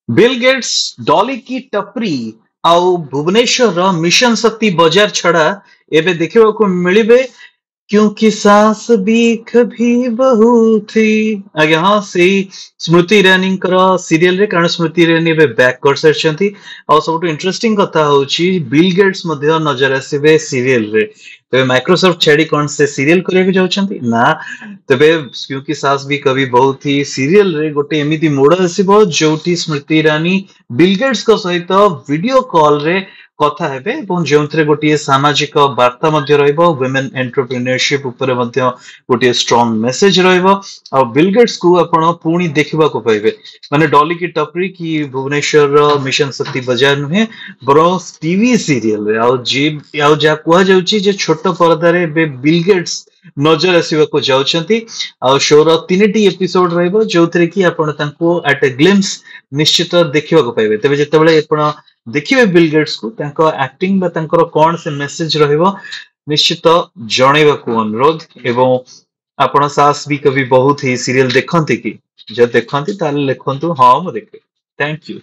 Bill Gates Dolly की टपरी आउ भुवनेश्वर मिशन शक्ति बजार छड़ा एबे देखिबा को मिलिबे क्योंकि सास भी कभी बहू थी। आज्ञा हाँ सेही स्मृति ईरानी सीरियल रे कारण स्मृति ईरानी एबे बैक कर सारिछंती और सबटु इंटरेस्टिंग कथा होची बिल गेट्स मध्य नजर आसीबे सीरियल रे। तबे माइक्रोसॉफ्ट छाड़ी कौन से सीरियल करिया जाउछंती ना तबे क्योंकि सास भी कभी बहू थी सीरियल रे गोटे एमिति मोड़ आसीबो जोठी स्मृति ईरानी बिल गेट्स को सहित वीडियो कॉल रे କଥା ହେବେ ଏବଂ ଯେଉଁଥିରେ ଗୋଟିଏ ସାମାଜିକ ବାର୍ତ୍ତା ମଧ୍ୟ ରହିବ women entrepreneurship ଉପରେ ମଧ୍ୟ ଗୋଟିଏ strong message ରହିବ ଆଉ ବିଲ୍ ଗେଟ୍ସ କୁ ଆପଣ ପୁଣି ଦେଖିବାକୁ ପାଇବେ ମାନେ ଡଲି की टपरी की भुवनेश्वर मिशन शक्ति बजार नुहे बरं टीवी सीरियल रे ଆଉ ଯାହା କୁହାଯାଉଛି ଯେ ଛୋଟ ପରଦାରେ ଏବେ ବିଲ୍ ଗେଟ୍ସ ନଜର ଆସିବାକୁ ଯାଉଛନ୍ତି ଆଉ ଶୋର 3ଟି ଏପିସୋଡ ରହିବ ଯୋଉଥିରେ କି ଆପଣ ତାଙ୍କୁ ଆଟ୍ ଏ ଗ୍ଲିମ୍ସ ନିଶ୍ଚିତ ଦେଖିବାକୁ ପାଇବେ ତେବେ ଯେତେବେଳେ ଆପଣ देखिए बिल गेट्स को तांको एक्टिंग बा तांकर कोन से मेसेज रहिबो निश्चित जणैबाकू अनुरोध एवं आपण सास भी कभी बहुत ही सीरियल देखंती कि जब देखंती ताले लिखंतु हां मु देखे थैंक यू।